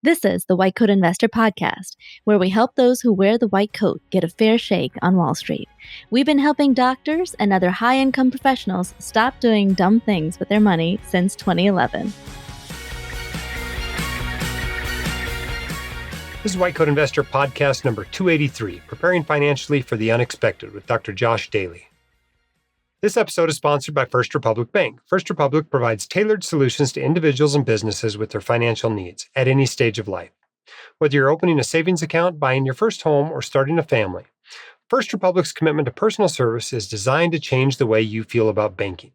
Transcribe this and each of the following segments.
This is the White Coat Investor Podcast, where we help those who wear the white coat get a fair shake on Wall Street. We've been helping doctors and other high-income professionals stop doing dumb things with their money since 2011. This is White Coat Investor Podcast number 283, Preparing Financially for the Unexpected with Dr. Josh Daly. This episode is sponsored by First Republic Bank. First Republic provides tailored solutions to individuals and businesses with their financial needs at any stage of life. Whether you're opening a savings account, buying your first home, or starting a family, First Republic's commitment to personal service is designed to change the way you feel about banking.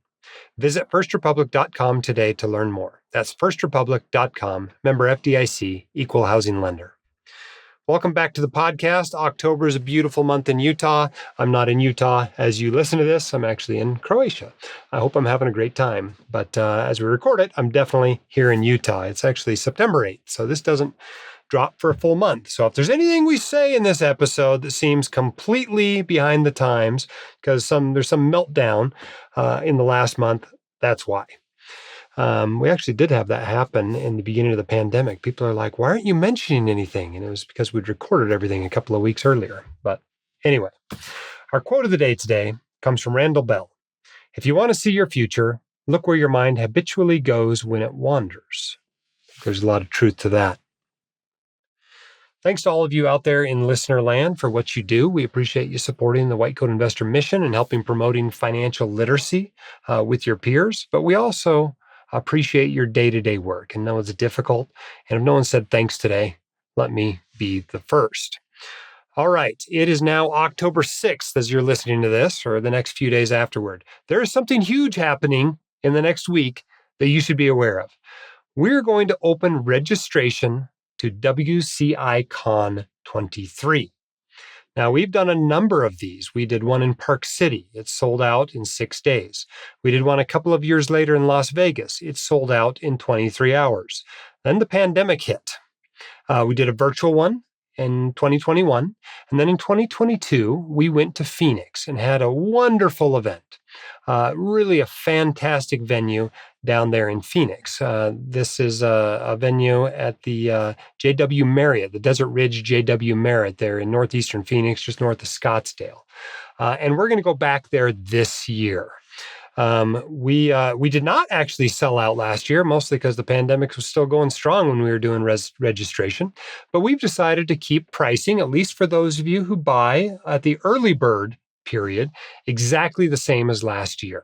Visit firstrepublic.com today to learn more. That's firstrepublic.com, member FDIC, equal housing lender. Welcome back to the podcast. October is a beautiful month in Utah. I'm not in Utah as you listen to this. I'm actually in Croatia. I hope I'm having a great time. But as we record it, I'm definitely here in Utah. It's actually September 8th, so this doesn't drop for a full month. So if there's anything we say in this episode that seems completely behind the times, because there's some meltdown in the last month, that's why. We actually did have that happen in the beginning of the pandemic. People are like, why aren't you mentioning anything? And it was because we'd recorded everything a couple of weeks earlier. But anyway, our quote of the day today comes from Randall Bell. If you want to see your future, look where your mind habitually goes when it wanders. There's a lot of truth to that. Thanks to all of you out there in listener land for what you do. We appreciate you supporting the White Coat Investor mission and helping promoting financial literacy with your peers. But we also appreciate your day-to-day work and know it's difficult. And if no one said thanks today, let me be the first. All right. It is now October 6th as you're listening to this, or the next few days afterward. There is something huge happening in the next week that you should be aware of. We're going to open registration to WCI CON 23. Now, we've done a number of these. We did one in Park City. It sold out in 6 days. We did one a couple of years later in Las Vegas. It sold out in 23 hours. Then the pandemic hit. We did a virtual one in 2021. And then in 2022, we went to Phoenix and had a wonderful event. Really a fantastic venue down there in Phoenix. This is a venue at the JW Marriott, the Desert Ridge JW Marriott there in northeastern Phoenix, just north of Scottsdale. And we're going to go back there this year. We did not actually sell out last year, mostly because the pandemic was still going strong when we were doing registration. But we've decided to keep pricing, at least for those of you who buy at the early bird period, exactly the same as last year.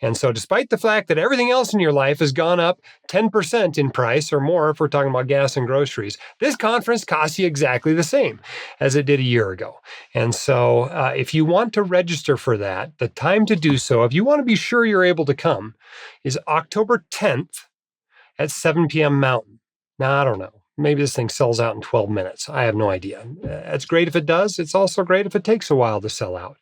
And so despite the fact that everything else in your life has gone up 10% in price or more, if we're talking about gas and groceries, this conference costs you exactly the same as it did a year ago. And so if you want to register for that, the time to do so, if you want to be sure you're able to come, is October 10th at 7 p.m. Mountain. Now, I don't know. Maybe this thing sells out in 12 minutes. I have no idea. It's great if it does. It's also great if it takes a while to sell out,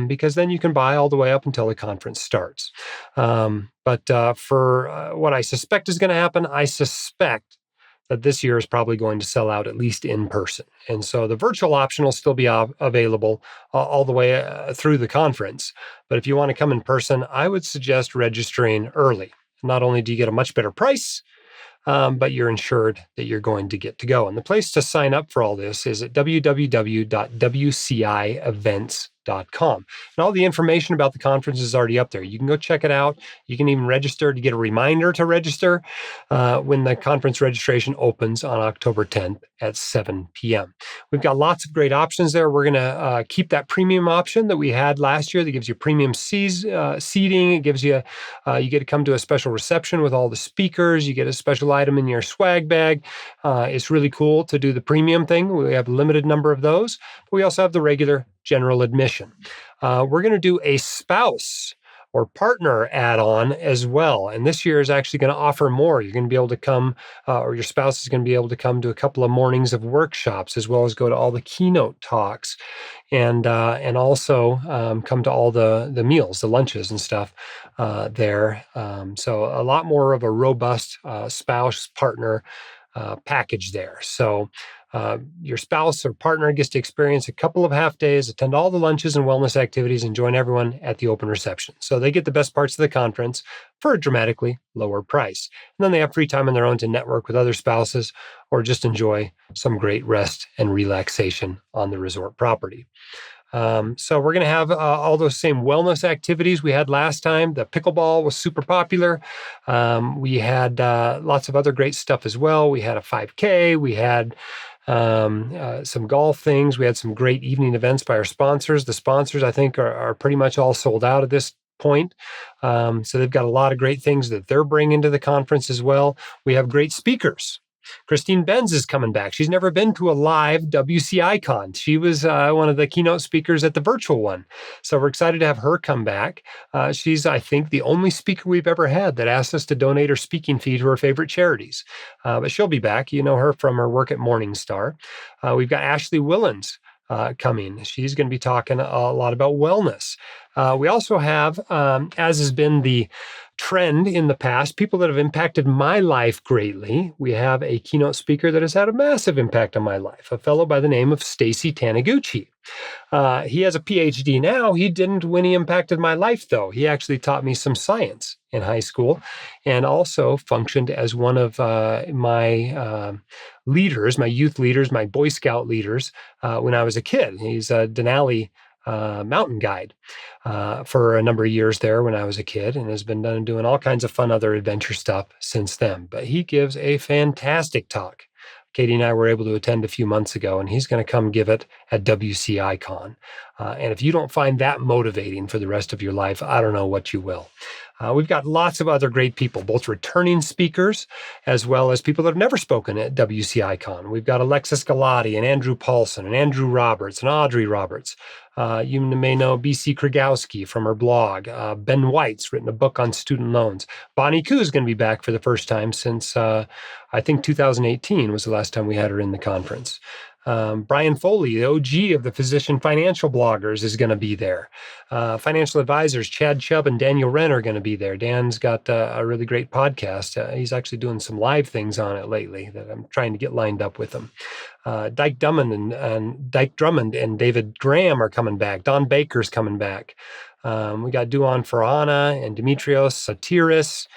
because then you can buy all the way up until the conference starts. But for what I suspect is going to happen, I suspect that this year is probably going to sell out at least in person. And so the virtual option will still be available all the way through the conference. But if you want to come in person, I would suggest registering early. Not only do you get a much better price, but you're ensured that you're going to get to go. And the place to sign up for all this is at www.wcievents.com. And all the information about the conference is already up there. You can go check it out. You can even register to get a reminder to register when the conference registration opens on October 10th at 7 p.m. We've got lots of great options there. We're going to keep that premium option that we had last year that gives you premium seating. It gives you, you get to come to a special reception with all the speakers. You get a special item in your swag bag. It's really cool to do the premium thing. We have a limited number of those. But we also have the regular general admission. We're going to do a spouse or partner add-on as well. And this year is actually going to offer more. You're going to be able to come, or your spouse is going to be able to come to a couple of mornings of workshops, as well as go to all the keynote talks, and also come to all the meals, the lunches and stuff there. So a lot more of a robust spouse partner package there. So your spouse or partner gets to experience a couple of half days, attend all the lunches and wellness activities, and join everyone at the open reception. So they get the best parts of the conference for a dramatically lower price. And then they have free time on their own to network with other spouses or just enjoy some great rest and relaxation on the resort property. So we're going to have all those same wellness activities we had last time. The pickleball was super popular. We had lots of other great stuff as well. We had a 5K. We had some golf things. We had some great evening events by our sponsors. The sponsors, I think, are pretty much all sold out at this point. So they've got a lot of great things that they're bringing to the conference as well. We have great speakers. Christine Benz is coming back. She's never been to a live WCI CON. She was one of the keynote speakers at the virtual one. So we're excited to have her come back. She's, I think, the only speaker we've ever had that asked us to donate her speaking fee to her favorite charities. But she'll be back. You know her from her work at Morningstar. We've got Ashley Willens coming. She's going to be talking a lot about wellness. We also have, as has been the trend in the past, people that have impacted my life greatly. We have a keynote speaker that has had a massive impact on my life, a fellow by the name of Stacy Taniguchi. He has a PhD now. He didn't when he impacted my life, though. He actually taught me some science in high school and also functioned as one of my leaders, my youth leaders, my Boy Scout leaders when I was a kid. He's a Denali mountain guide for a number of years there when I was a kid, and has been doing all kinds of fun other adventure stuff since then. But he gives a fantastic talk. Katie and I were able to attend a few months ago, and he's going to come give it at WCI CON. And if you don't find that motivating for the rest of your life, I don't know what you will. We've got lots of other great people, both returning speakers as well as people that have never spoken at WCI CON. We've got Alexis Galati and Andrew Paulson and Andrew Roberts and Audrey Roberts. You may know BC Kragowski from her blog. Ben White's written a book on student loans. Bonnie Koo is going to be back for the first time since, I think, 2018 was the last time we had her in the conference. Brian Foley, the OG of the physician financial bloggers, is going to be there. Financial advisors Chad Chubb and Daniel Wren are going to be there. Dan's got a really great podcast. He's actually doing some live things on it lately that I'm trying to get lined up with him. Dyke Drummond and David Graham are coming back. Don Baker's coming back. We got Duan Farhana and Dimitrios Sotiris.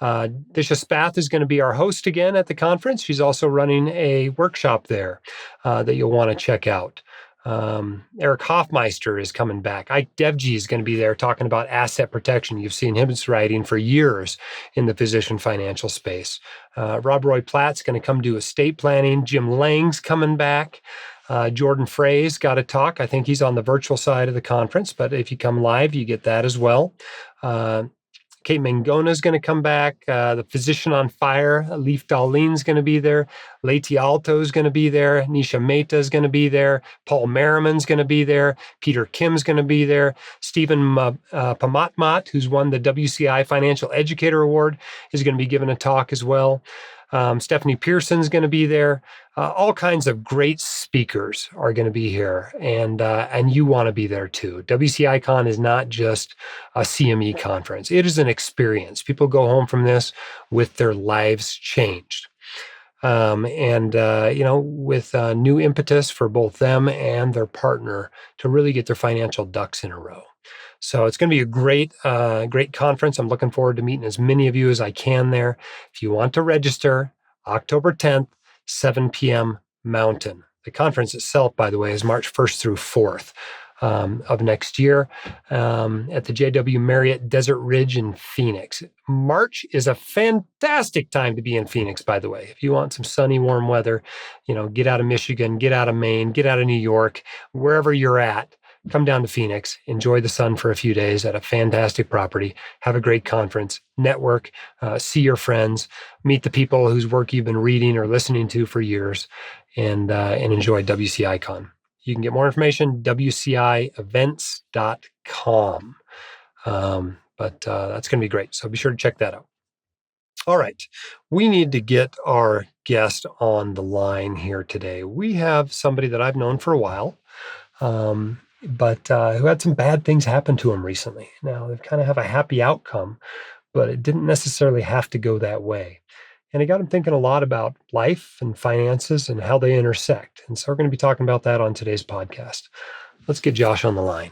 Disha Spath is going to be our host again at the conference. She's also running a workshop there that you'll want to check out. Eric Hoffmeister is coming back. Ike Devji is going to be there talking about asset protection. You've seen him writing for years in the physician financial space. Rob Roy Platt's going to come do estate planning. Jim Lang's coming back. Jordan Frey's got a talk. I think he's on the virtual side of the conference, but if you come live, you get that as well. Kate Mangona is going to come back. The Physician on Fire, Leif Dahlin's going to be there. Leti Alto is going to be there. Nisha Mehta is going to be there. Paul Merriman's going to be there. Peter Kim's going to be there. Stephen Pamatmat, who's won the WCI Financial Educator Award, is going to be giving a talk as well. Stephanie Pearson's going to be there. All kinds of great speakers are going to be here, and you want to be there too. WCI CON is not just a CME conference. It is an experience. People go home from this with their lives changed. With new impetus for both them and their partner to really get their financial ducks in a row. So it's going to be a great conference. I'm looking forward to meeting as many of you as I can there. If you want to register, October 10th, 7 p.m. Mountain. The conference itself, by the way, is March 1st through 4th of next year at the JW Marriott Desert Ridge in Phoenix. March is a fantastic time to be in Phoenix, by the way. If you want some sunny, warm weather, get out of Michigan, get out of Maine, get out of New York, wherever you're at, come down to Phoenix, enjoy the sun for a few days at a fantastic property, have a great conference, network, see your friends, meet the people whose work you've been reading or listening to for years, and enjoy WCI CON. You can get more information, wcievents.com. But that's going to be great. So be sure to check that out. All right. We need to get our guest on the line here today. We have somebody that I've known for a while, but who had some bad things happen to him recently. Now, they kind of have a happy outcome, but it didn't necessarily have to go that way. and it got him thinking a lot about life and finances and how they intersect. And so we're going to be talking about that on today's podcast. Let's get Josh on the line.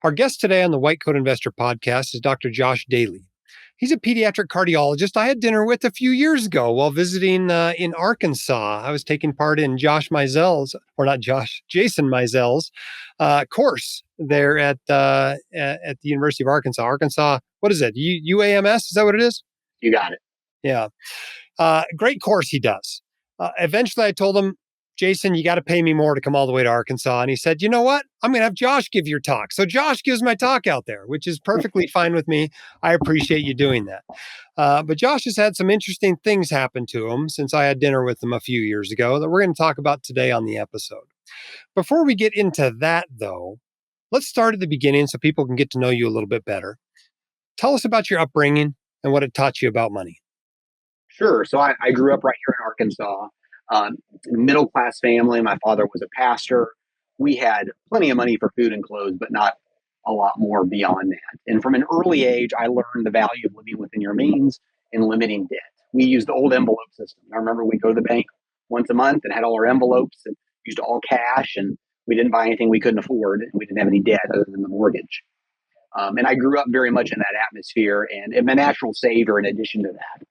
Our guest today on the White Coat Investor podcast is Dr. Josh Daly. He's a pediatric cardiologist I had dinner with a few years ago while visiting in Arkansas. I was taking part in Jason Meisel's course there at the University of Arkansas. Arkansas, what is it? UAMS? Is that what it is? You got it. Yeah. Great course he does. Eventually I told him, Jason, you got to pay me more to come all the way to Arkansas. And he said, you know what? I'm going to have Josh give your talk. So Josh gives my talk out there, which is perfectly fine with me. I appreciate you doing that. But Josh has had some interesting things happen to him since I had dinner with him a few years ago that we're going to talk about today on the episode. Before we get into that, though, let's start at the beginning so people can get to know you a little bit better. Tell us about your upbringing and what it taught you about money. Sure. So I grew up right here in Arkansas, middle-class family. My father was a pastor. We had plenty of money for food and clothes, but not a lot more beyond that. And from an early age, I learned the value of living within your means and limiting debt. We used the old envelope system. I remember we'd go to the bank once a month and had all our envelopes and used all cash, and we didn't buy anything we couldn't afford, and we didn't have any debt other than the mortgage. And I grew up very much in that atmosphere, and I'm a natural saver in addition to that.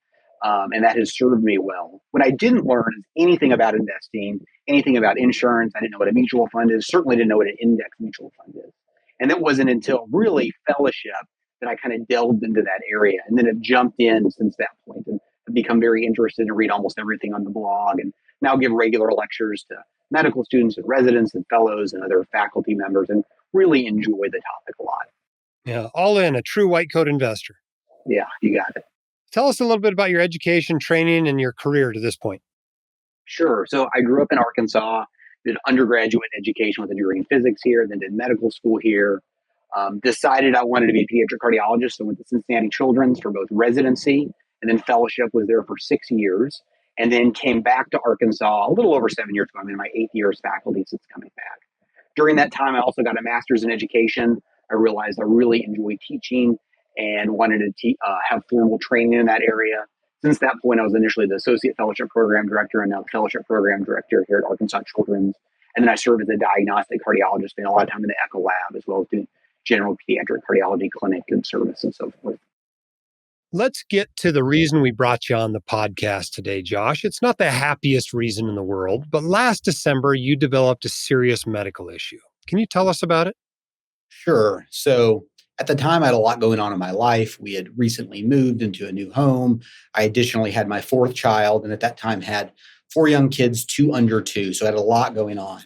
And that has served me well. What I didn't learn is anything about investing, anything about insurance. I didn't know what a mutual fund is, certainly didn't know what an index mutual fund is. And it wasn't until really fellowship that I kind of delved into that area, and then have jumped in since that point and have become very interested and read almost everything on the blog, and now give regular lectures to medical students and residents and fellows and other faculty members, and really enjoy the topic a lot. Yeah, all in, a true white coat investor. Yeah, you got it. Tell us a little bit about your education, training, and your career to this point. Sure. So I grew up in Arkansas, did undergraduate education with a degree in physics here, then did medical school here. Decided I wanted to be a pediatric cardiologist, so went to Cincinnati Children's for both residency and then fellowship, was there for 6 years, and then came back to Arkansas a little over 7 years ago. I'm in my 8th year as faculty since coming back. During that time, I also got a master's in education. I realized I really enjoy teaching and wanted to have formal training in that area. Since that point, I was initially the Associate Fellowship Program Director and now the Fellowship Program Director here at Arkansas Children's. And then I served as a diagnostic cardiologist, spent a lot of time in the echo lab, as well as doing general pediatric cardiology clinic and service and so forth. Let's get to the reason we brought you on the podcast today, Josh. It's not the happiest reason in the world, but last December, you developed a serious medical issue. Can you tell us about it? Sure. So at the time, I had a lot going on in my life. We had recently moved into a new home. I additionally had my 4th child, and at that time had 4 young kids, 2 under 2. So I had a lot going on.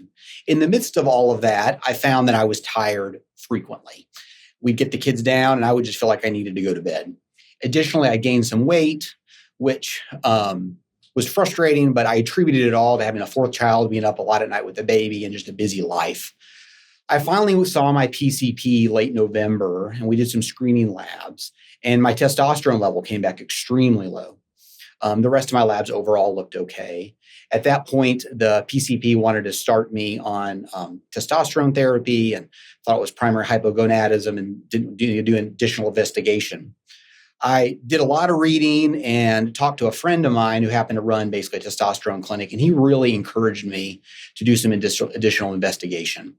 In the midst of all of that, I found that I was tired frequently. We'd get the kids down, and I would just feel like I needed to go to bed. Additionally, I gained some weight, which was frustrating, but I attributed it all to having a 4th child, being up a lot at night with the baby, and just a busy life. I finally saw my PCP late November, and we did some screening labs, and my testosterone level came back extremely low. The rest of my labs overall looked okay. At that point, the PCP wanted to start me on testosterone therapy and thought it was primary hypogonadism and didn't do an additional investigation. I did a lot of reading and talked to a friend of mine who happened to run basically a testosterone clinic, and he really encouraged me to do some additional investigation.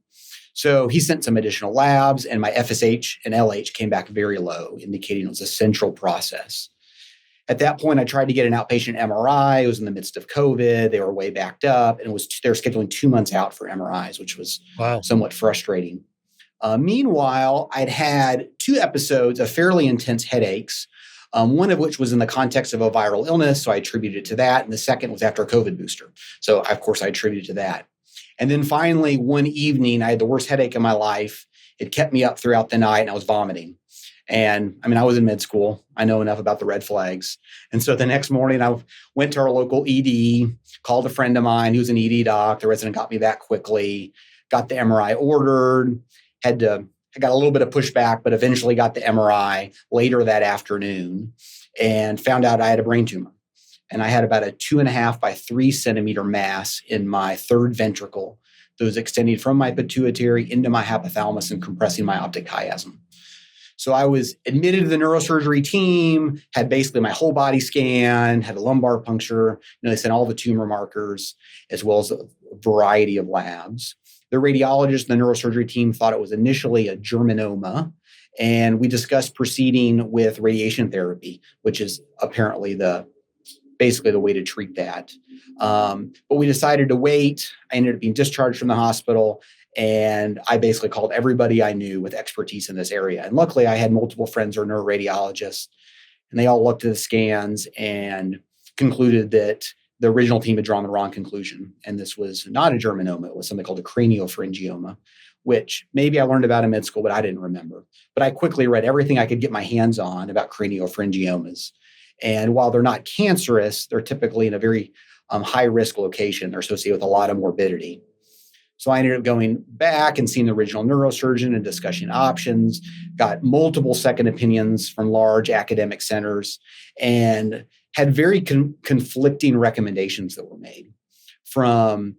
So he sent some additional labs, and my FSH and LH came back very low, indicating it was a central process. At that point, I tried to get an outpatient MRI. It was in the midst of COVID. They were way backed up, and they were scheduling 2 months out for MRIs, which was somewhat frustrating. Meanwhile, I'd had 2 episodes of fairly intense headaches, one of which was in the context of a viral illness, so I attributed it to that, and the second was after a COVID booster. So, of course, I attributed to that. And then finally, one evening, I had the worst headache of my life. It kept me up throughout the night, and I was vomiting. And I was in med school. I know enough about the red flags. And so the next morning, I went to our local ED, called a friend of mine who's an ED doc. The resident got me back quickly, got the MRI ordered, I got a little bit of pushback, but eventually got the MRI later that afternoon and found out I had a brain tumor. And I had about a 2.5 by 3 centimeter mass in my 3rd ventricle that was extending from my pituitary into my hypothalamus and compressing my optic chiasm. So I was admitted to the neurosurgery team, had basically my whole body scanned, had a lumbar puncture. They sent all the tumor markers as well as a variety of labs. The radiologist and the neurosurgery team thought it was initially a germinoma, and we discussed proceeding with radiation therapy, which is apparently basically the way to treat that. But we decided to wait. I ended up being discharged from the hospital, and I basically called everybody I knew with expertise in this area. And luckily, I had multiple friends who are neuroradiologists, and they all looked at the scans and concluded that the original team had drawn the wrong conclusion. And this was not a germinoma. It was something called a craniopharyngioma, which maybe I learned about in med school, but I didn't remember. But I quickly read everything I could get my hands on about craniopharyngiomas. And while they're not cancerous, they're typically in a very high risk location. They're associated with a lot of morbidity. So I ended up going back and seeing the original neurosurgeon and discussing options, got multiple second opinions from large academic centers, and had very conflicting recommendations that were made, from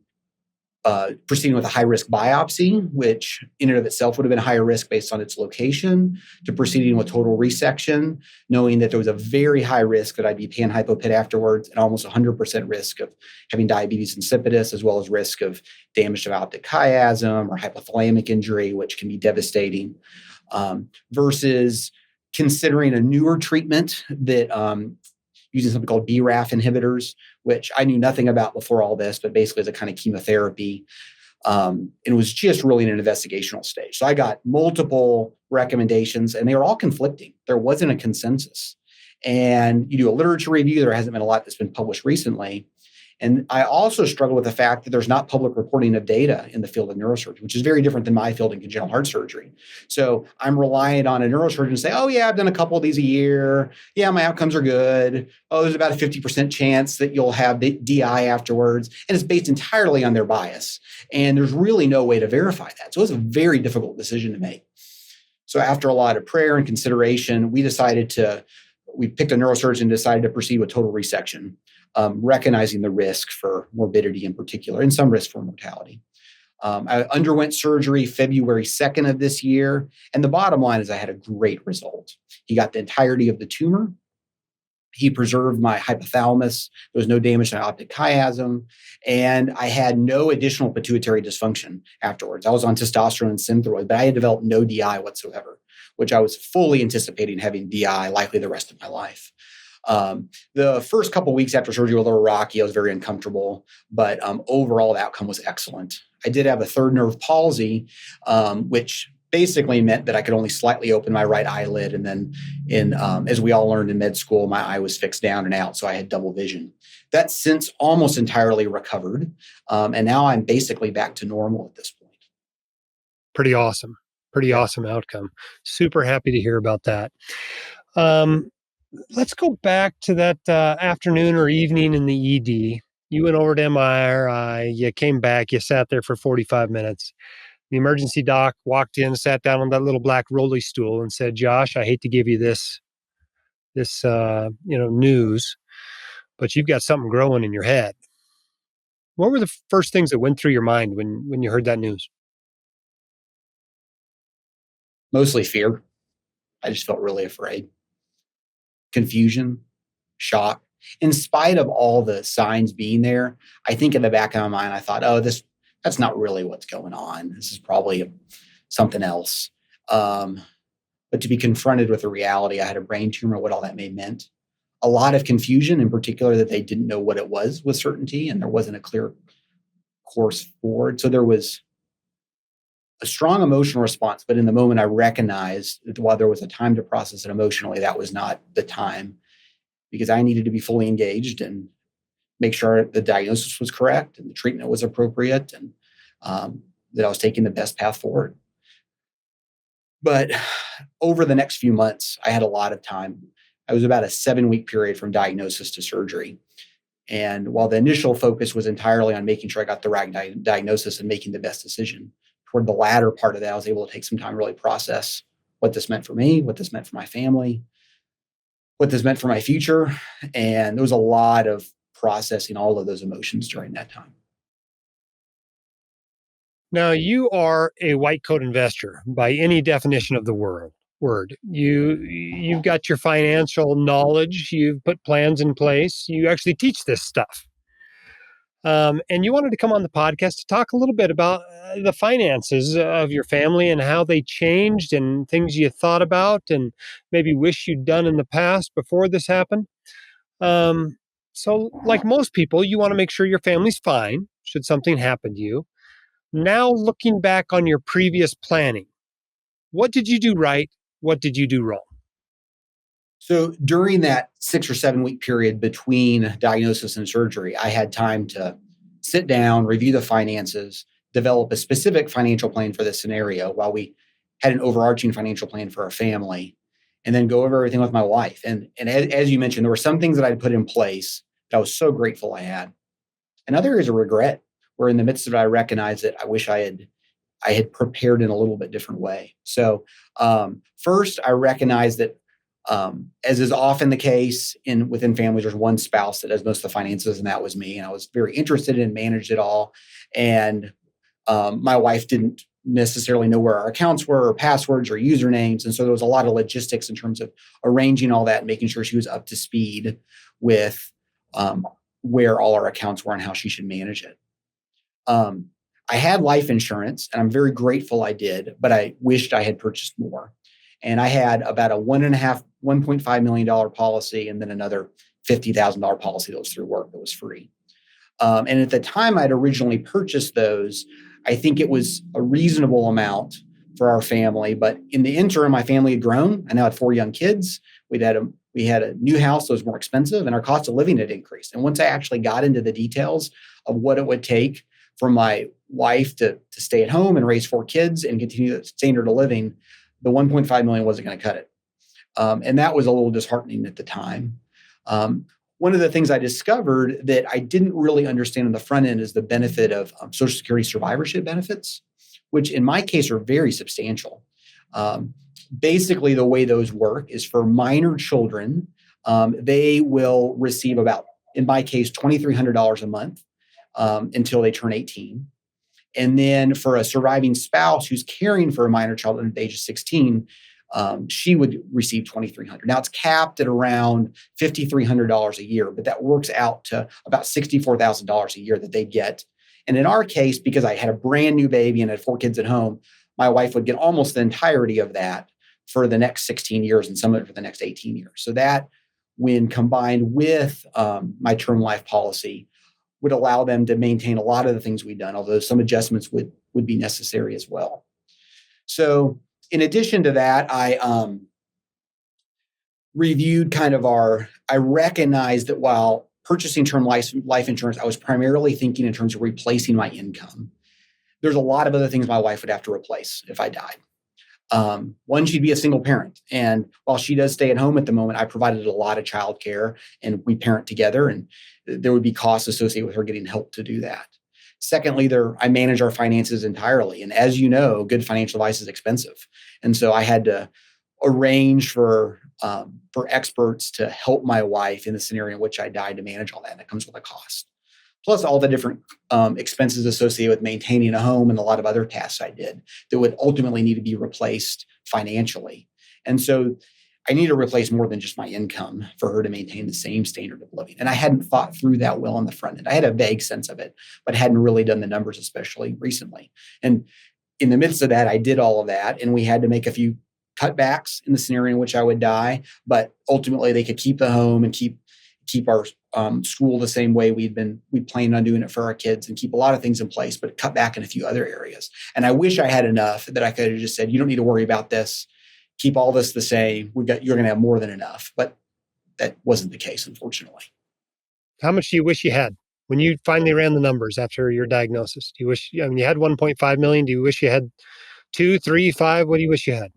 proceeding with a high-risk biopsy, which in and of itself would have been higher risk based on its location, to proceeding with total resection, knowing that there was a very high risk that I'd be panhypopit afterwards, and almost 100% risk of having diabetes insipidus, as well as risk of damage to optic chiasm or hypothalamic injury, which can be devastating, versus considering a newer treatment that using something called BRAF inhibitors, which I knew nothing about before all this, but basically is a kind of chemotherapy. And it was just really in an investigational stage. So I got multiple recommendations, and they were all conflicting. There wasn't a consensus. And you do a literature review, there hasn't been a lot that's been published recently. And I also struggle with the fact that there's not public reporting of data in the field of neurosurgery, which is very different than my field in congenital heart surgery. So I'm reliant on a neurosurgeon to say, oh, yeah, I've done a couple of these a year. Yeah, my outcomes are good. Oh, there's about a 50% chance that you'll have DI afterwards. And it's based entirely on their bias. And there's really no way to verify that. So it's a very difficult decision to make. So after a lot of prayer and consideration, we picked a neurosurgeon and decided to proceed with total resection. Recognizing the risk for morbidity in particular, and some risk for mortality. I underwent surgery February 2nd of this year, and the bottom line is I had a great result. He got the entirety of the tumor. He preserved my hypothalamus. There was no damage to my optic chiasm, and I had no additional pituitary dysfunction afterwards. I was on testosterone and Synthroid, but I had developed no DI whatsoever, which I was fully anticipating having DI likely the rest of my life. The first couple of weeks after surgery were a little rocky. I was very uncomfortable, but overall the outcome was excellent. I did have a third nerve palsy, which basically meant that I could only slightly open my right eyelid. And then as we all learned in med school, my eye was fixed down and out. So I had double vision. That's since almost entirely recovered. And now I'm basically back to normal at this point. Pretty awesome. Pretty awesome outcome. Super happy to hear about that. Let's go back to that afternoon or evening in the ED. You went over to MRI, you came back, you sat there for 45 minutes. The emergency doc walked in, sat down on that little black rolly stool and said, Josh, I hate to give you this news, but you've got something growing in your head. What were the first things that went through your mind when you heard that news? Mostly fear. I just felt really afraid. Confusion, shock. In spite of all the signs being there, I think in the back of my mind, I thought, oh, that's not really what's going on. This is probably something else. But to be confronted with the reality, I had a brain tumor, what all that meant. A lot of confusion, in particular, that they didn't know what it was with certainty, and there wasn't a clear course forward. So there was a strong emotional response, but in the moment I recognized that while there was a time to process it emotionally, that was not the time, because I needed to be fully engaged and make sure the diagnosis was correct and the treatment was appropriate, and that I was taking the best path forward. But over the next few months, I had a lot of time. I was about a 7-week period from diagnosis to surgery. And while the initial focus was entirely on making sure I got the right diagnosis and making the best decision, toward the latter part of that, I was able to take some time to really process what this meant for me, what this meant for my family, what this meant for my future. And there was a lot of processing all of those emotions during that time. Now, you are a white coat investor by any definition of the word. outward. You've got your financial knowledge. You've put plans in place. You actually teach this stuff. And you wanted to come on the podcast to talk a little bit about the finances of your family and how they changed and things you thought about and maybe wish you'd done in the past before this happened. So, like most people, you want to make sure your family's fine should something happen to you. Now, looking back on your previous planning, what did you do right? What did you do wrong? So during that 6 or 7 week period between diagnosis and surgery, I had time to sit down, review the finances, develop a specific financial plan for this scenario while we had an overarching financial plan for our family, and then go over everything with my wife. And as you mentioned, there were some things that I'd put in place that I was so grateful I had. And other areas of regret where in the midst of it, I recognized that I wish I had prepared in a little bit different way. So first, I recognized that as is often the case within families, there's one spouse that does most of the finances, and that was me. And I was very interested in managed it all. And my wife didn't necessarily know where our accounts were or passwords or usernames. And so there was a lot of logistics in terms of arranging all that and making sure she was up to speed with where all our accounts were and how she should manage it. I had life insurance, and I'm very grateful I did, but I wished I had purchased more. And I had about a $1.5 million policy, and then another $50,000 policy that was through work that was free. And at the time I'd originally purchased those, I think it was a reasonable amount for our family. But in the interim, my family had grown. I now had 4 young kids. We had a new house that was more expensive, and our cost of living had increased. And once I actually got into the details of what it would take for my wife to stay at home and raise 4 kids and continue the standard of living, the 1.5 million wasn't going to cut it. And that was a little disheartening at the time. One of the things I discovered that I didn't really understand on the front end is the benefit of Social Security survivorship benefits, which in my case are very substantial. Basically, the way those work is for minor children, they will receive about, in my case, $2,300 a month until they turn 18. And then for a surviving spouse who's caring for a minor child under the age of 16, she would receive $2,300. Now it's capped at around $5,300 a year, but that works out to about $64,000 a year that they get. And in our case, because I had a brand new baby and had 4 kids at home, my wife would get almost the entirety of that for the next 16 years and some of it for the next 18 years. So that, when combined with my term life policy, would allow them to maintain a lot of the things we've done, although some adjustments would be necessary as well. So in addition to that, I reviewed I recognized that while purchasing term life insurance, I was primarily thinking in terms of replacing my income. There's a lot of other things my wife would have to replace if I died. One, she'd be a single parent. And while she does stay at home at the moment, I provided a lot of childcare and we parent together, and there would be costs associated with her getting help to do that. Secondly, I manage our finances entirely. And as you know, good financial advice is expensive. And so I had to arrange for experts to help my wife in the scenario in which I died to manage all that. And that comes with a cost. Plus all the different expenses associated with maintaining a home and a lot of other tasks I did that would ultimately need to be replaced financially. And so I need to replace more than just my income for her to maintain the same standard of living. And I hadn't thought through that well on the front end. I had a vague sense of it, but hadn't really done the numbers, especially recently. And in the midst of that, I did all of that, and we had to make a few cutbacks in the scenario in which I would die. But ultimately, they could keep the home and keep our school the same way we planned on doing it for our kids, and keep a lot of things in place, but cut back in a few other areas. And I wish I had enough that I could have just said, you don't need to worry about this. Keep all this the same. You're going to have more than enough. But that wasn't the case, unfortunately. How much do you wish you had when you finally ran the numbers after your diagnosis? Do you wish, you had 1.5 million. Do you wish you had 2, 3, 5? What do you wish you had?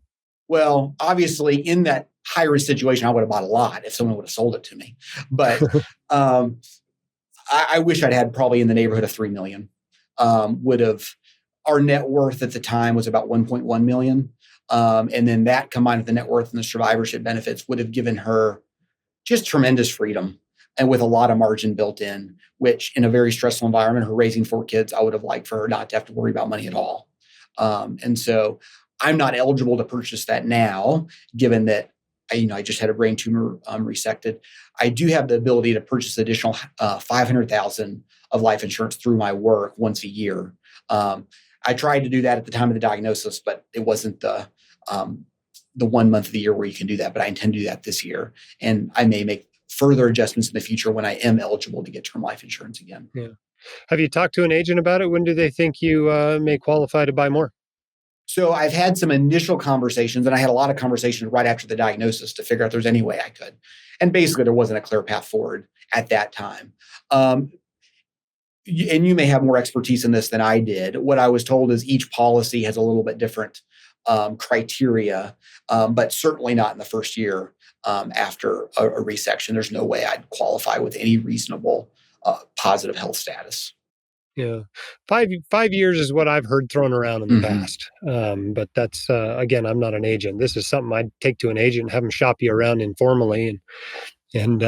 Well, obviously in that high risk situation, I would have bought a lot if someone would have sold it to me. But I wish I'd had probably in the neighborhood of 3 million. Our net worth at the time was about 1.1 million. And then that combined with the net worth and the survivorship benefits would have given her just tremendous freedom and with a lot of margin built in, which in a very stressful environment, her raising 4 kids, I would have liked for her not to have to worry about money at all. And so I'm not eligible to purchase that now, given that I just had a brain tumor resected. I do have the ability to purchase additional $500,000 of life insurance through my work once a year. I tried to do that at the time of the diagnosis, but it wasn't the 1 month of the year where you can do that. But I intend to do that this year, and I may make further adjustments in the future when I am eligible to get term life insurance again. Yeah. Have you talked to an agent about it? When do they think you may qualify to buy more? So I've had some initial conversations, and I had a lot of conversations right after the diagnosis to figure out if there's any way I could. And basically, there wasn't a clear path forward at that time. And you may have more expertise in this than I did. What I was told is each policy has a little bit different criteria, but certainly not in the first year after a resection. There's no way I'd qualify with any reasonable positive health status. Yeah, 5 years is what I've heard thrown around in the past. But that's again, I'm not an agent. This is something I'd take to an agent and have them shop you around informally and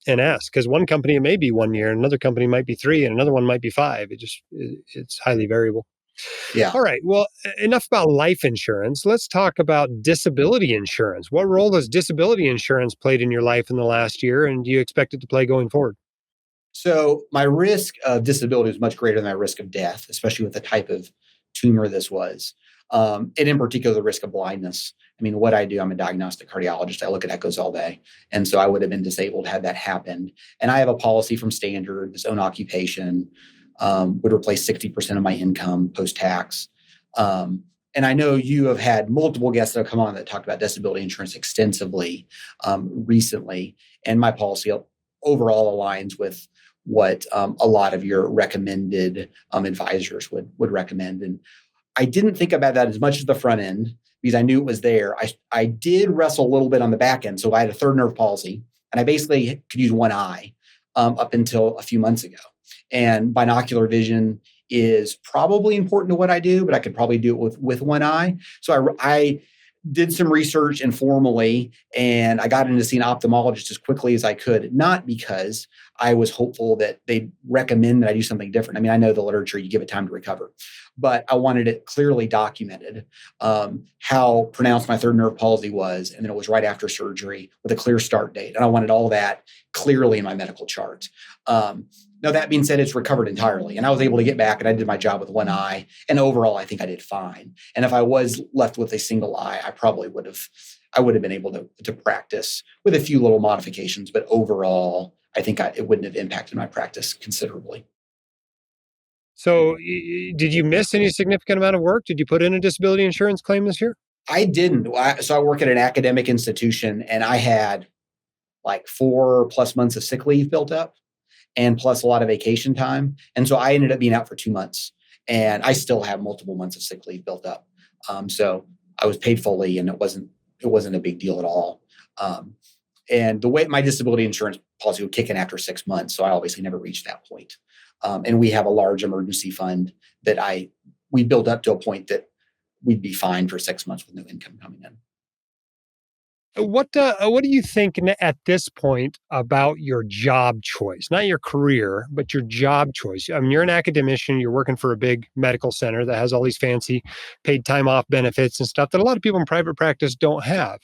ask, because one company it may be 1 year, another company might be 3, and another one might be 5. It's highly variable. Yeah. All right. Well, enough about life insurance. Let's talk about disability insurance. What role has disability insurance played in your life in the last year, and do you expect it to play going forward? So my risk of disability was much greater than my risk of death, especially with the type of tumor this was. And in particular, the risk of blindness. I mean, what I do, I'm a diagnostic cardiologist. I look at echoes all day. And so I would have been disabled had that happened. And I have a policy from Standard, this own occupation, would replace 60% of my income post-tax. And I know you have had multiple guests that have come on that talked about disability insurance extensively recently. And my policy overall aligns with what a lot of your recommended advisors would recommend. And I didn't think about that as much as the front end because I knew it was there. I did wrestle a little bit on the back end. So I had a third nerve palsy, and I basically could use one eye up until a few months ago. And binocular vision is probably important to what I do, but I could probably do it with one eye. So I did some research informally, and I got into seeing an ophthalmologist as quickly as I could, not because I was hopeful that they'd recommend that I do something different. I mean, I know the literature, you give it time to recover, but I wanted it clearly documented how pronounced my third nerve palsy was, and then it was right after surgery with a clear start date. And I wanted all that clearly in my medical chart. Now, that being said, it's recovered entirely, and I was able to get back, and I did my job with one eye. And overall, I think I did fine. And if I was left with a single eye, I would have been able to practice with a few little modifications. But overall, I think it wouldn't have impacted my practice considerably. So, did you miss any significant amount of work? Did you put in a disability insurance claim this year? I didn't. So I work at an academic institution, and I had like 4+ months of sick leave built up, and plus a lot of vacation time. And so I ended up being out for 2 months, and I still have multiple months of sick leave built up. So I was paid fully, and it wasn't a big deal at all. And the way my disability insurance policy would kick in after 6 months. So I obviously never reached that point. And we have a large emergency fund that we built up to a point that we'd be fine for 6 months with no income coming in. What do you think at this point about your job choice? Not your career, but your job choice. I mean, you're an academician. You're working for a big medical center that has all these fancy paid time off benefits and stuff that a lot of people in private practice don't have.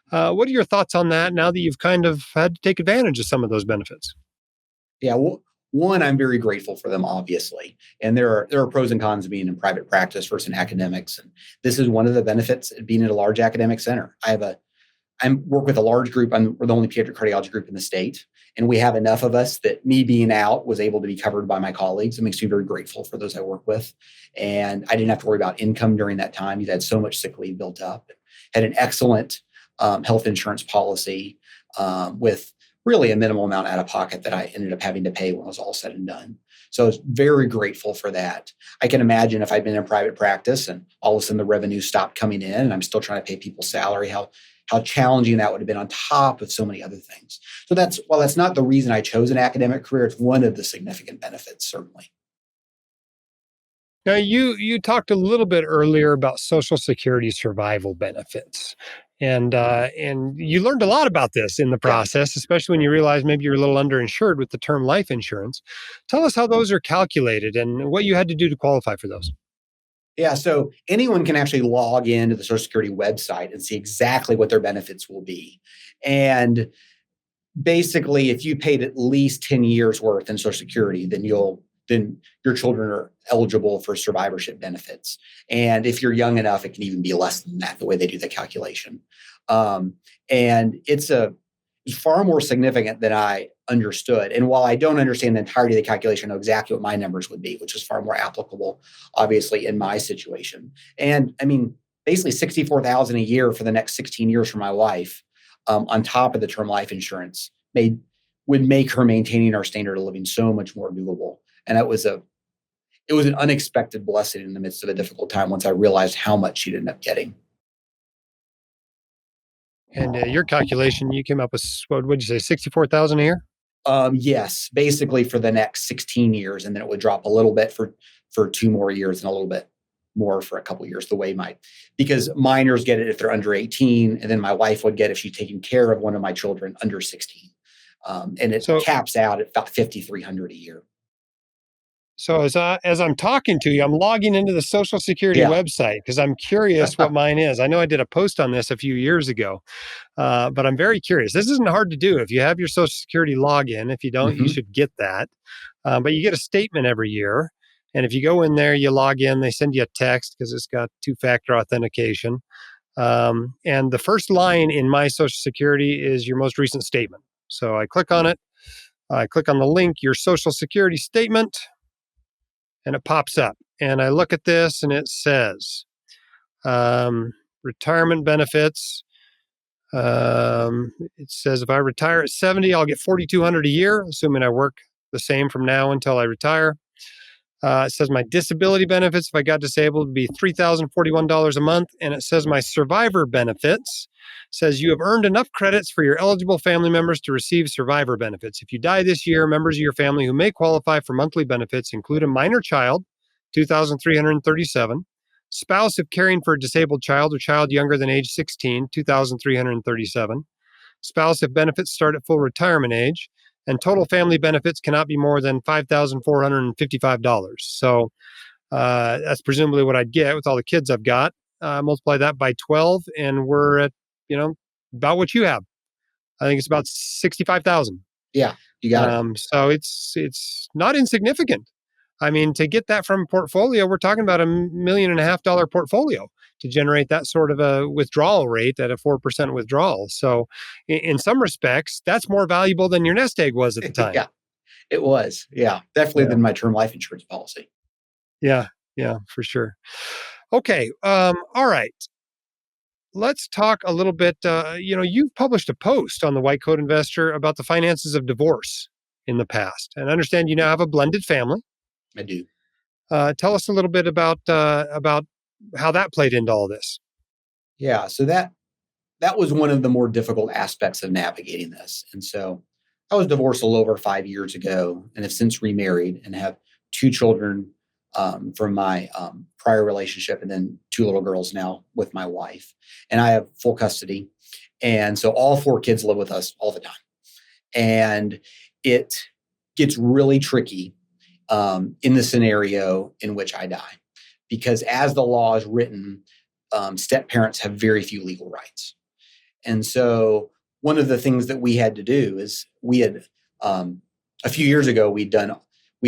What are your thoughts on that now that you've kind of had to take advantage of some of those benefits? Yeah, well, one, I'm very grateful for them, obviously. And there are pros and cons of being in private practice versus in academics. And this is one of the benefits of being at a large academic center. I work with a large group. We're the only pediatric cardiology group in the state. And we have enough of us that me being out was able to be covered by my colleagues. It makes me very grateful for those I work with. And I didn't have to worry about income during that time. You've had so much sick leave built up. Had an excellent health insurance policy with really a minimal amount out of pocket that I ended up having to pay when it was all said and done. So I was very grateful for that. I can imagine if I'd been in private practice and all of a sudden the revenue stopped coming in and I'm still trying to pay people's salary, how challenging that would have been on top of so many other things. So while that's not the reason I chose an academic career, it's one of the significant benefits, certainly. Now, you talked a little bit earlier about Social Security survival benefits, and you learned a lot about this in the process, especially when you realized maybe you're a little underinsured with the term life insurance. Tell us how those are calculated and what you had to do to qualify for those. Yeah, so anyone can actually log into the Social Security website and see exactly what their benefits will be. And basically, if you paid at least 10 years worth in Social Security, then your children are eligible for survivorship benefits. And if you're young enough, it can even be less than that, the way they do the calculation. Um, and it's far more significant than I understood. And while I don't understand the entirety of the calculation, I know exactly what my numbers would be, which is far more applicable, obviously, in my situation. And I mean, basically 64,000 a year for the next 16 years for my wife, on top of the term life insurance, would make her maintaining our standard of living so much more doable. And it was an unexpected blessing in the midst of a difficult time once I realized how much she'd end up getting. And your calculation, you came up with, what would you say, 64,000 a year? Yes, basically for the next 16 years, and then it would drop a little bit for 2 more years and a little bit more for a couple of years. Because minors get it if they're under 18, and then my wife would get if she's taking care of one of my children under 16, and it So, caps out at about 5,300 a year. so as I'm talking to you, I'm logging into the Social Security Yeah. website because I'm curious what mine is. I know I did a post on this a few years ago, but I'm very curious. This isn't hard to do. If you have your Social Security login, if you don't, you Hmm. should get that. But you get a statement every year. And if you go in there, you log in, they send you a text because it's got two-factor authentication. And the first line in my Social Security is your most recent statement. So I click on it. I click on the link, your Social Security statement, and it pops up. And I look at this and it says retirement benefits. It says if I retire at 70, I'll get 4,200 a year, assuming I work the same from now until I retire. It says my disability benefits, if I got disabled, would be $3,041 a month. And it says my survivor benefits says you have earned enough credits for your eligible family members to receive survivor benefits. If you die this year, members of your family who may qualify for monthly benefits include a minor child, 2,337, spouse if caring for a disabled child or child younger than age 16, 2,337, spouse if benefits start at full retirement age, and total family benefits cannot be more than $5,455. So that's presumably what I'd get with all the kids I've got. Multiply that by 12, and we're at, about what you have. I think it's about 65,000. Yeah, you got it. So it's not insignificant. I mean, to get that from a portfolio, we're talking about $1.5 million portfolio to generate that sort of a withdrawal rate at a 4% withdrawal. So, in some respects, that's more valuable than your nest egg was at the time. Yeah, it was. Yeah, definitely Yeah, than my term life insurance policy. yeah, yeah, for sure. Okay, all right. Let's talk a little bit. You've published a post on the White Coat Investor about the finances of divorce in the past, and I understand you now have a blended family. I do. Tell us a little bit about how that played into all this. Yeah, so that was one of the more difficult aspects of navigating this. And so I was divorced a little over 5 years ago and have since remarried and have two children from my prior relationship, and then two little girls now with my wife. And I have full custody. And so all four kids live with us all the time. And it gets really tricky in the scenario in which I die, because as the law is written, step parents have very few legal rights. And so one of the things that we had to do is a few years ago, we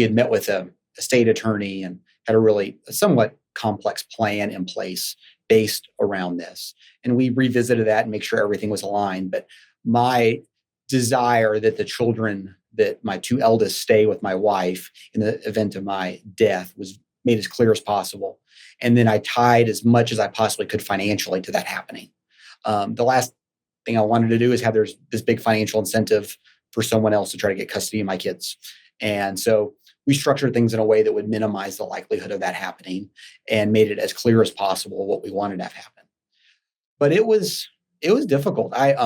had met with a state attorney and had a somewhat complex plan in place based around this. And we revisited that and make sure everything was aligned. But my desire that my two eldest stay with my wife in the event of my death was made as clear as possible. And then I tied as much as I possibly could financially to that happening. The last thing I wanted to do is have there's this big financial incentive for someone else to try to get custody of my kids. And so we structured things in a way that would minimize the likelihood of that happening and made it as clear as possible what we wanted to have happen. But it was difficult. I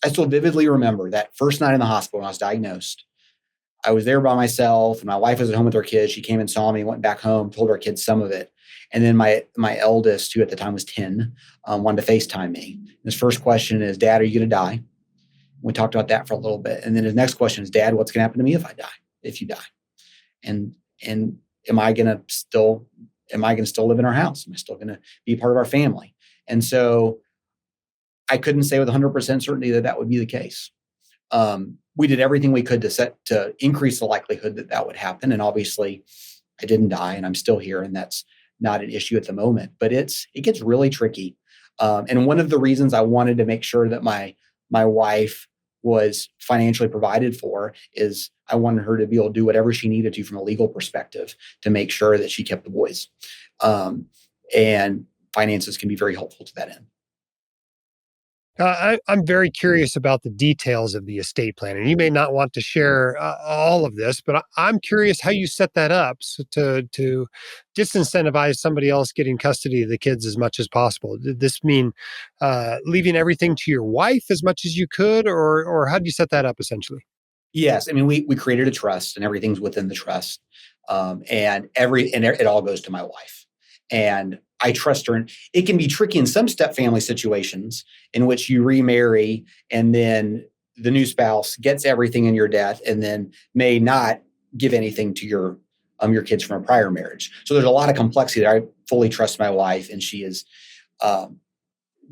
still vividly remember that first night in the hospital when I was diagnosed. I was there by myself, and my wife was at home with her kids. She came and saw me, went back home, told her kids some of it. And then my eldest, who at the time was 10, wanted to FaceTime me. His first question is, "Dad, are you going to die?" We talked about that for a little bit. And then his next question is, "Dad, what's going to happen to me if I die, if you die? And am I going to still am I going to still live in our house? Am I still going to be part of our family? And so I couldn't say with 100% certainty that that would be the case. We did everything we could to increase the likelihood that that would happen. And obviously I didn't die and I'm still here, and that's not an issue at the moment, but it gets really tricky. And one of the reasons I wanted to make sure that my wife was financially provided for is I wanted her to be able to do whatever she needed to from a legal perspective to make sure that she kept the boys. And finances can be very helpful to that end. I'm very curious about the details of the estate plan, and you may not want to share all of this, but I'm curious how you set that up so to disincentivize somebody else getting custody of the kids as much as possible. Did this mean leaving everything to your wife as much as you could, or how did you set that up essentially? Yes, I mean we created a trust, and everything's within the trust, and it all goes to my wife, and I trust her. And it can be tricky in some step family situations in which you remarry, and then the new spouse gets everything in your death, and then may not give anything to your kids from a prior marriage. So there's a lot of complexity there. I fully trust my wife, and she is um,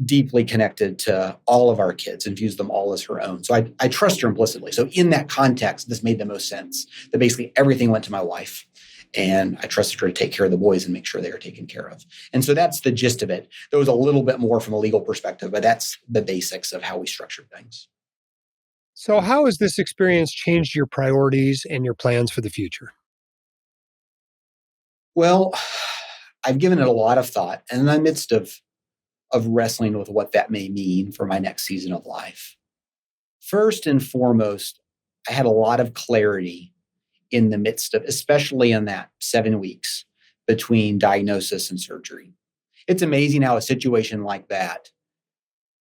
deeply connected to all of our kids and views them all as her own. So I trust her implicitly. So in that context, this made the most sense that basically everything went to my wife, and I trusted her to take care of the boys and make sure they are taken care of. And so that's the gist of it. There was a little bit more from a legal perspective, but that's the basics of how we structured things. So, how has this experience changed your priorities and your plans for the future? Well, I've given it a lot of thought, and in the midst of wrestling with what that may mean for my next season of life. First and foremost, I had a lot of clarity in the midst of, especially in that 7 weeks between diagnosis and surgery. It's amazing how a situation like that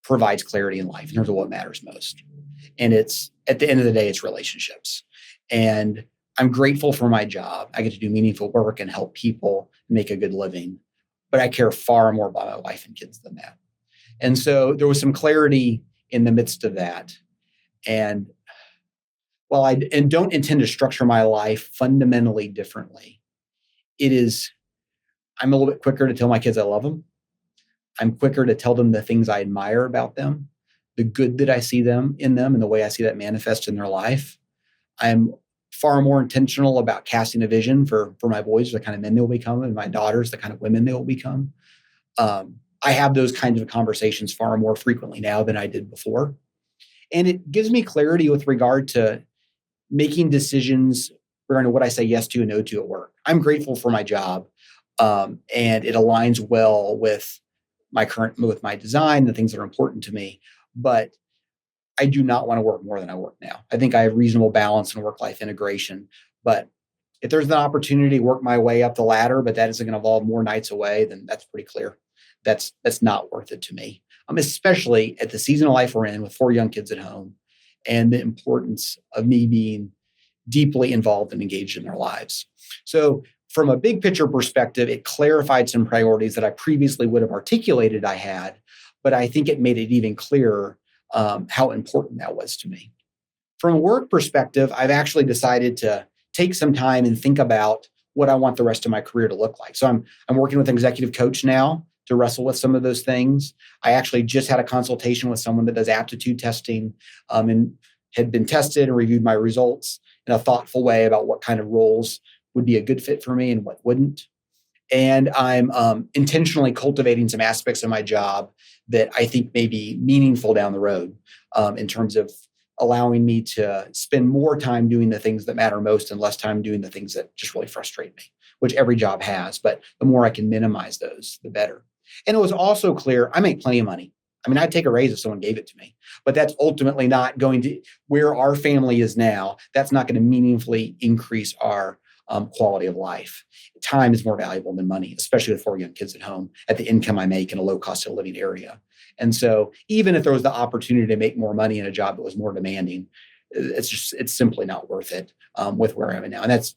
provides clarity in life in terms of what matters most. And it's at the end of the day, it's relationships. And I'm grateful for my job. I get to do meaningful work and help people make a good living. But I care far more about my wife and kids than that. And so there was some clarity in the midst of that. And while I don't intend to structure my life fundamentally differently, I'm a little bit quicker to tell my kids I love them. I'm quicker to tell them the things I admire about them, the good that I see them in them, and the way I see that manifest in their life. I'm far more intentional about casting a vision for my boys, the kind of men they will become, and my daughters, the kind of women they will become. I have those kinds of conversations far more frequently now than I did before. And it gives me clarity with regard to making decisions regarding what I say yes to and no to at work. I'm grateful for my job, and it aligns well with my design, the things that are important to me. But I do not want to work more than I work now. I think I have reasonable balance and work-life integration. But if there's an opportunity to work my way up the ladder, but that isn't going to involve more nights away, then that's pretty clear. That's not worth it to me. Especially at the season of life we're in with 4 young kids at home, and the importance of me being deeply involved and engaged in their lives. So from a big picture perspective, it clarified some priorities that I previously would have articulated I had, but I think it made it even clearer how important that was to me. From a work perspective, I've actually decided to take some time and think about what I want the rest of my career to look like. So I'm working with an executive coach now to wrestle with some of those things. I actually just had a consultation with someone that does aptitude testing, and had been tested and reviewed my results in a thoughtful way about what kind of roles would be a good fit for me and what wouldn't. And I'm intentionally cultivating some aspects of my job that I think may be meaningful down the road, in terms of allowing me to spend more time doing the things that matter most and less time doing the things that just really frustrate me, which every job has. But the more I can minimize those, the better. And it was also clear I make plenty of money. I mean, I'd take a raise if someone gave it to me, but that's ultimately not going to, where our family is now, that's not going to meaningfully increase our quality of life. Time is more valuable than money, especially with 4 young kids at home at the income I make in a low cost of living area. And so even if there was the opportunity to make more money in a job that was more demanding, it's simply not worth it with where I am now. And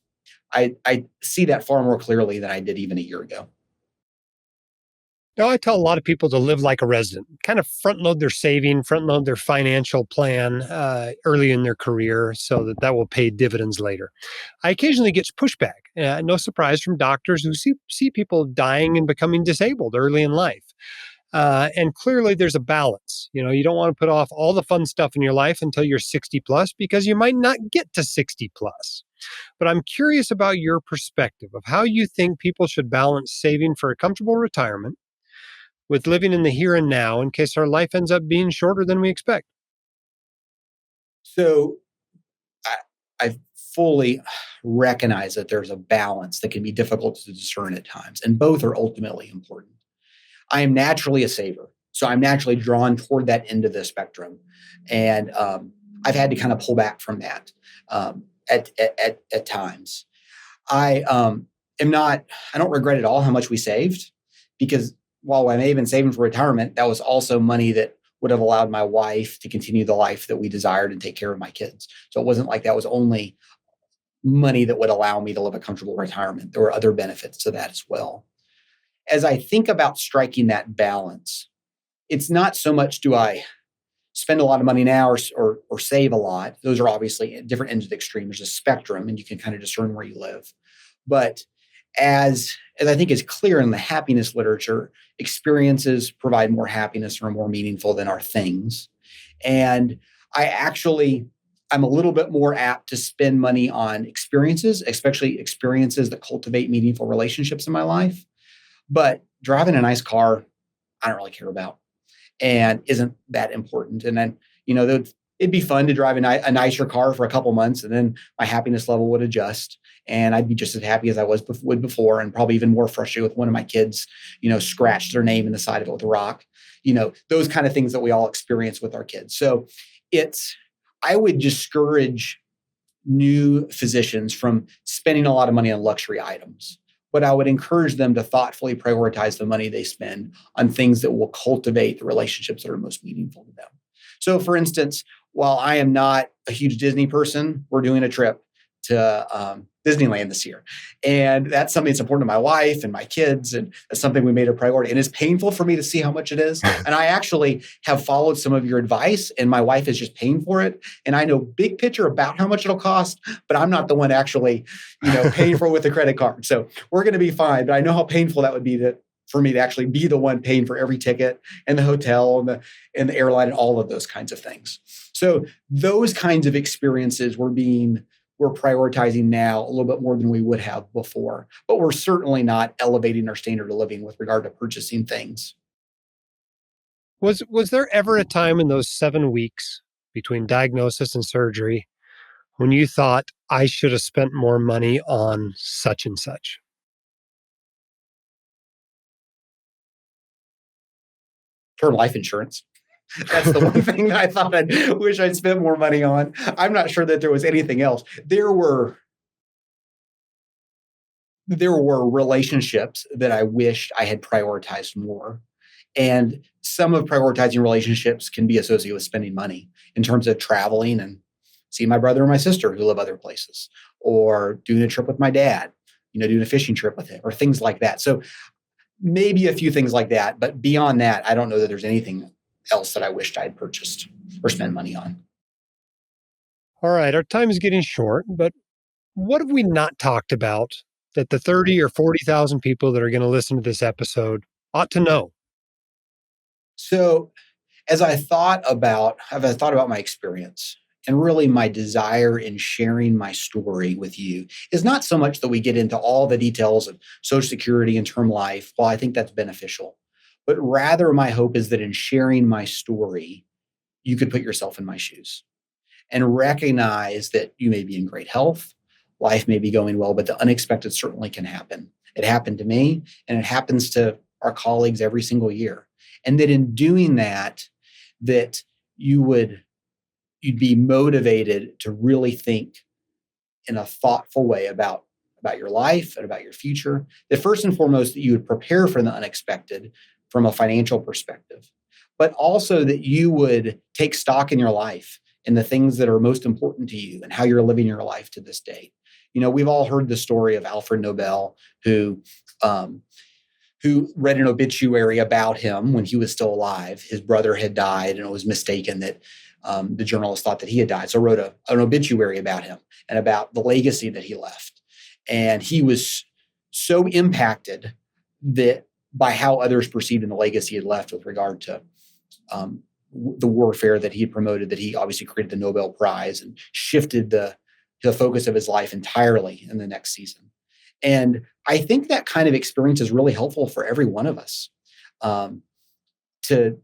I see that far more clearly than I did even a year ago. Now, I tell a lot of people to live like a resident, kind of front load their saving, front load their financial plan early in their career so that will pay dividends later. I occasionally get pushback, no surprise, from doctors who see people dying and becoming disabled early in life. And clearly, there's a balance. You don't want to put off all the fun stuff in your life until you're 60 plus because you might not get to 60 plus. But I'm curious about your perspective of how you think people should balance saving for a comfortable retirement with living in the here and now in case our life ends up being shorter than we expect. So I, I fully recognize that there's a balance that can be difficult to discern at times, and both are ultimately important. I am naturally a saver, so I'm naturally drawn toward that end of the spectrum, and I've had to kind of pull back from that at times. I am not. I don't regret at all how much we saved, because while I may have been saving for retirement, that was also money that would have allowed my wife to continue the life that we desired and take care of my kids. So it wasn't like that was only money that would allow me to live a comfortable retirement. There were other benefits to that as well. As I think about striking that balance, it's not so much do I spend a lot of money now or save a lot. Those are obviously at different ends of the extreme. There's a spectrum, and you can kind of discern where you live. But as I think is clear in the happiness literature, experiences provide more happiness or are more meaningful than our things. And I'm a little bit more apt to spend money on experiences, especially experiences that cultivate meaningful relationships in my life. But driving a nice car, I don't really care about and isn't that important. And then, it'd be fun to drive a nicer car for a couple months, and then my happiness level would adjust, and I'd be just as happy as I would before, and probably even more frustrated with one of my kids, scratched their name in the side of it with a rock, those kind of things that we all experience with our kids. So I would discourage new physicians from spending a lot of money on luxury items, but I would encourage them to thoughtfully prioritize the money they spend on things that will cultivate the relationships that are most meaningful to them. So, for instance, while I am not a huge Disney person, we're doing a trip to Disneyland this year. And that's something that's important to my wife and my kids. And that's something we made a priority. And it's painful for me to see how much it is. And I actually have followed some of your advice, and my wife is just paying for it. And I know big picture about how much it'll cost, but I'm not the one actually, paying for it with a credit card. So we're going to be fine. But I know how painful that would be for me to actually be the one paying for every ticket and the hotel and the airline and all of those kinds of things. So those kinds of experiences we're prioritizing now a little bit more than we would have before, but we're certainly not elevating our standard of living with regard to purchasing things. Was there ever a time in those 7 weeks between diagnosis and surgery when you thought, I should have spent more money on such and such? Term life insurance. That's the one thing that I thought I wish I'd spent more money on. I'm not sure that there was anything else. There were relationships that I wished I had prioritized more. And some of prioritizing relationships can be associated with spending money in terms of traveling and seeing my brother or my sister who live other places, or doing a trip with my dad, doing a fishing trip with him, or things like that. So maybe a few things like that. But beyond that, I don't know that there's anything else that I wished I'd purchased or spent money on. All right, our time is getting short, but what have we not talked about that the 30 or 40,000 people that are going to listen to this episode ought to know? So as I thought about my experience, and really my desire in sharing my story with you is not so much that we get into all the details of Social Security and term life. Well, I think that's beneficial. But rather, my hope is that in sharing my story, you could put yourself in my shoes and recognize that you may be in great health, life may be going well, but the unexpected certainly can happen. It happened to me, and it happens to our colleagues every single year. And that in doing that you'd be motivated to really think in a thoughtful way about your life and about your future. That first and foremost, that you would prepare for the unexpected from a financial perspective, but also that you would take stock in your life and the things that are most important to you and how you're living your life to this day. We've all heard the story of Alfred Nobel, who who read an obituary about him when he was still alive. His brother had died, and it was mistaken that the journalist thought that he had died. So wrote an obituary about him and about the legacy that he left. And he was so impacted that by how others perceived in the legacy he had left with regard to the warfare that he had promoted, that he obviously created the Nobel Prize and shifted the focus of his life entirely in the next season. And I think that kind of experience is really helpful for every one of us, to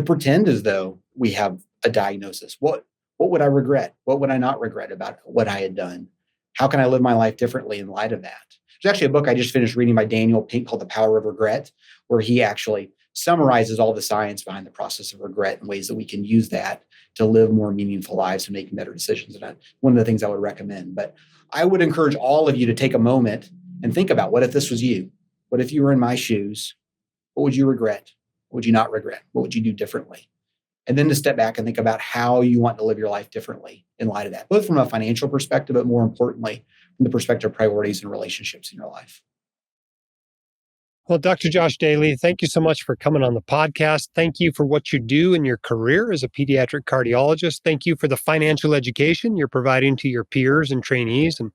pretend as though we have a diagnosis. What would I regret? What would I not regret about what I had done? How can I live my life differently in light of that? There's actually a book I just finished reading by Daniel Pink called The Power of Regret, where he actually summarizes all the science behind the process of regret and ways that we can use that to live more meaningful lives and make better decisions. And that's one of the things I would recommend. But I would encourage all of you to take a moment and think about, what if this was you? What if you were in my shoes? What would you regret? What would you not regret? What would you do differently? And then to step back and think about how you want to live your life differently in light of that, both from a financial perspective, but more importantly, from the perspective of priorities and relationships in your life. Well, Dr. Josh Daly, thank you so much for coming on the podcast. Thank you for what you do in your career as a pediatric cardiologist. Thank you for the financial education you're providing to your peers and trainees. And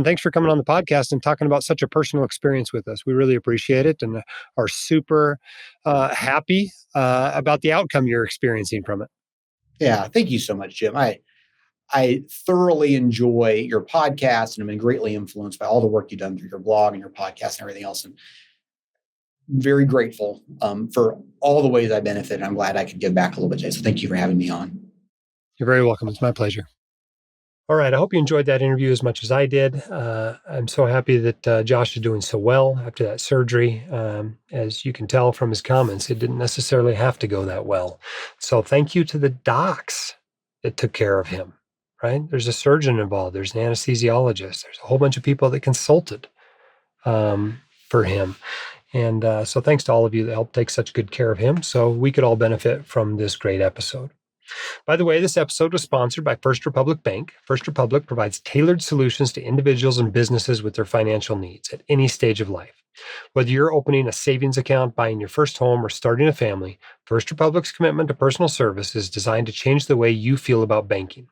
thanks for coming on the podcast and talking about such a personal experience with us. We really appreciate it and are super happy about the outcome you're experiencing from it. Yeah, thank you so much, Jim. I thoroughly enjoy your podcast and have been greatly influenced by all the work you've done through your blog and your podcast and everything else. And very grateful for all the ways I benefit. I'm glad I could give back a little bit today. So thank you for having me on. You're very welcome. It's my pleasure. All right. I hope you enjoyed that interview as much as I did. I'm so happy that Josh is doing so well after that surgery. As you can tell from his comments, it didn't necessarily have to go that well. So thank you to the docs that took care of him, right? There's a surgeon involved. There's an anesthesiologist. There's a whole bunch of people that consulted for him. And so thanks to all of you that helped take such good care of him so we could all benefit from this great episode. By the way, this episode was sponsored by First Republic Bank. First Republic provides tailored solutions to individuals and businesses with their financial needs at any stage of life. Whether you're opening a savings account, buying your first home, or starting a family, First Republic's commitment to personal service is designed to change the way you feel about banking.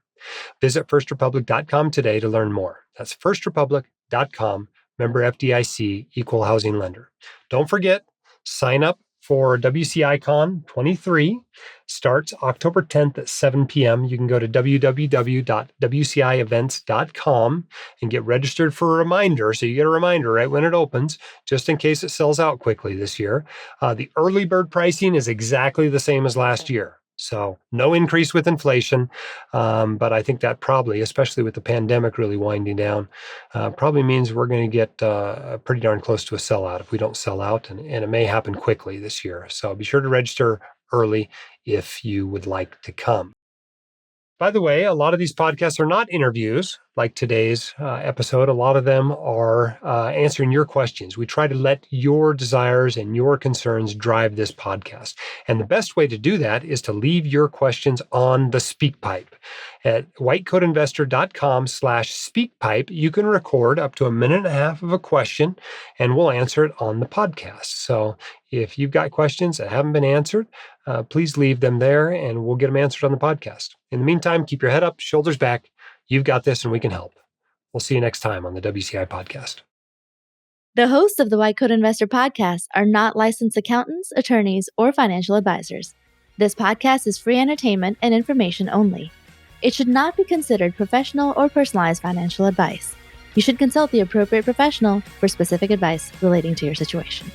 Visit firstrepublic.com today to learn more. That's firstrepublic.com. Member FDIC, equal housing lender. Don't forget, sign up for WCI CON 23. Starts October 10th at 7 p.m. You can go to www.wcievents.com and get registered for a reminder. So you get a reminder right when it opens, just in case it sells out quickly this year. The early bird pricing is exactly the same as last year. So no increase with inflation, but I think that probably, especially with the pandemic really winding down, probably means we're going to get pretty darn close to a sellout if we don't sell out, and it may happen quickly this year. So be sure to register early if you would like to come. By the way, a lot of these podcasts are not interviews like today's episode. A lot of them are answering your questions. We try to let your desires and your concerns drive this podcast. And the best way to do that is to leave your questions on the SpeakPipe. At whitecoatinvestor.com/SpeakPipe, you can record up to a minute and a half of a question, and we'll answer it on the podcast. So if you've got questions that haven't been answered, please leave them there, and we'll get them answered on the podcast. In the meantime, keep your head up, shoulders back. You've got this, and we can help. We'll see you next time on the WCI podcast. The hosts of the White Coat Investor podcast are not licensed accountants, attorneys, or financial advisors. This podcast is free entertainment and information only. It should not be considered professional or personalized financial advice. You should consult the appropriate professional for specific advice relating to your situation.